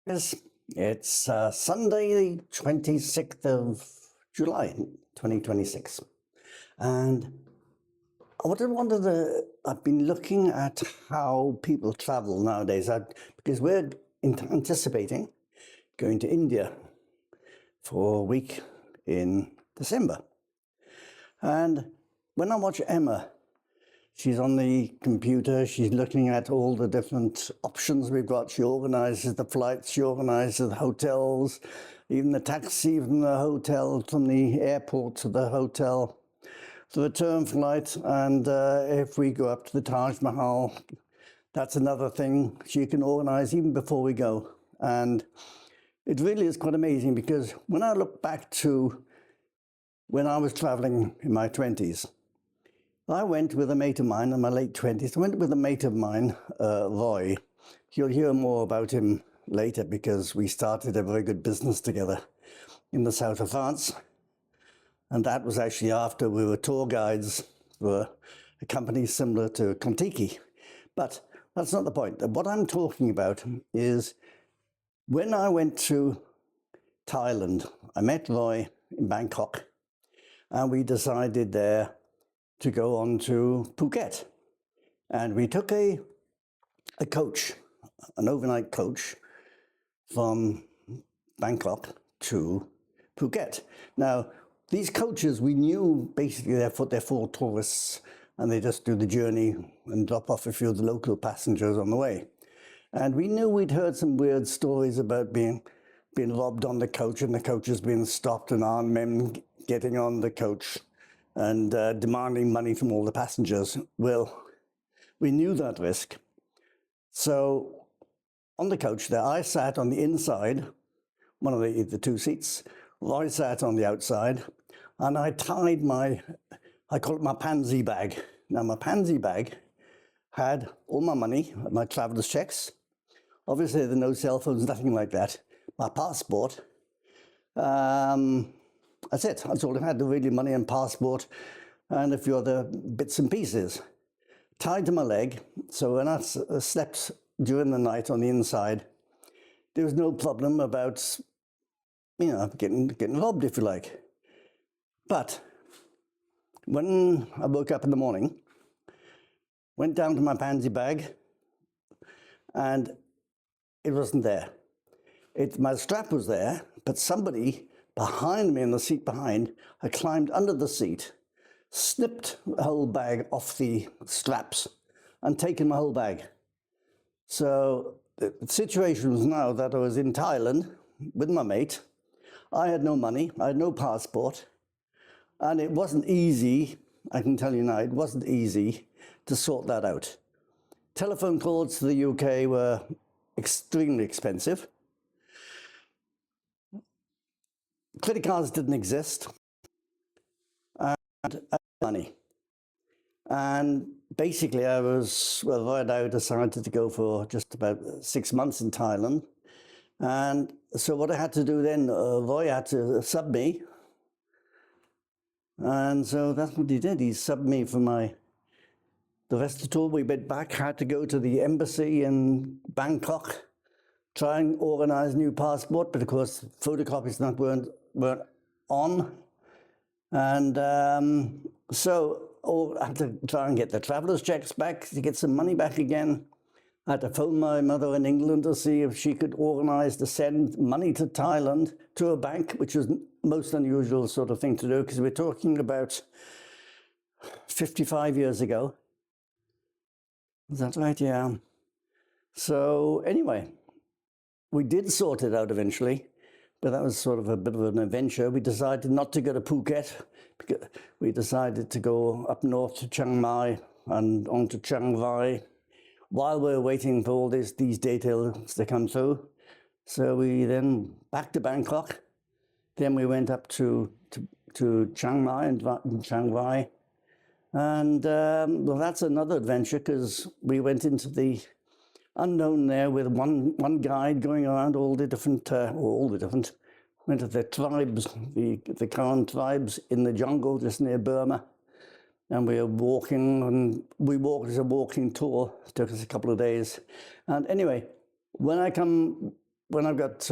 Yes, it's Sunday, the 26th of July, 2026. And I've been looking at how people travel nowadays because we're anticipating going to India for a week in December. And when I watch Emma, she's on the computer, she's looking at all the different options we've got. She organizes the flights, she organizes the hotels, even the taxi from the hotel, from the airport to the hotel, the return flight. And if we go up to the Taj Mahal, that's another thing she can organize even before we go. And it really is quite amazing, because when I look back to when I was traveling in my 20s, I went with a mate of mine in my late 20s. I went with a mate of mine, Roy. You'll hear more about him later, because we started a very good business together in the south of France. And that was actually after we were tour guides for a company similar to Contiki. But that's not the point. What I'm talking about is when I went to Thailand, I met Roy in Bangkok, and we decided there to go on to Phuket. And we took a coach, an overnight coach from Bangkok to Phuket. Now, these coaches, we knew basically they're for tourists, and they just do the journey and drop off a few of the local passengers on the way. And we knew we'd heard some weird stories about being robbed on the coach, and the coaches being stopped, and armed men getting on the coach and demanding money from all the passengers. Well, we knew that risk. So on the coach there, I sat on the inside, one of the two seats. Roy sat on the outside, and I tied I call it my pansy bag. Now, my pansy bag had all my money, my traveler's checks. Obviously, there are no cell phones, nothing like that. My passport. That's it. That's all I had, really, money and passport, and a few other bits and pieces tied to my leg. So when I slept during the night on the inside, there was no problem about, getting robbed, if you like. But when I woke up in the morning, went down to my pansy bag, and it wasn't there. My strap was there, but somebody behind me, in the seat behind, had climbed under the seat, snipped the whole bag off the straps, and taken my whole bag. So the situation was now that I was in Thailand with my mate. I had no money, I had no passport, and it wasn't easy, I can tell you now, it wasn't easy to sort that out. Telephone calls to the UK were extremely expensive. Credit cards didn't exist, and I had money. And basically I decided to go for just about 6 months in Thailand. And so what I had to do then, Roy had to sub me. And so that's what he did. He subbed me for the rest of the tour. We went back, had to go to the embassy in Bangkok, try and organize a new passport, but of course photocopies weren't on. And so I had to try and get the traveler's checks back to get some money back again. I had to phone my mother in England to see if she could organize to send money to Thailand to a bank, which was most unusual sort of thing to do, because we're talking about 55 years ago. Is that right? Yeah. So anyway, we did sort it out eventually, but that was sort of a bit of an adventure. We decided not to go to Phuket, because we decided to go up north to Chiang Mai and on to Chiang Rai while we were waiting for all these details to come through. So we then back to Bangkok. Then we went up to Chiang Mai and Chiang Rai. And well, that's another adventure, because we went into the unknown there with one guide going around all the different, went to the tribes, the current tribes in the jungle just near Burma. And we were walking, and we walked as a walking tour. It took us a couple of days. And anyway, when I come when I've got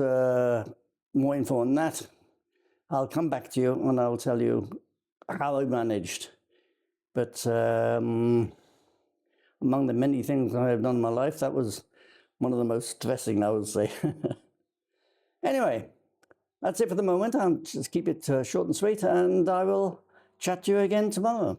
more info on that, I'll come back to you and I'll tell you how I managed. But among the many things I have done in my life, that was one of the most stressing, I would say. Anyway, that's it for the moment. I'll just keep it short and sweet, and I will chat to you again tomorrow.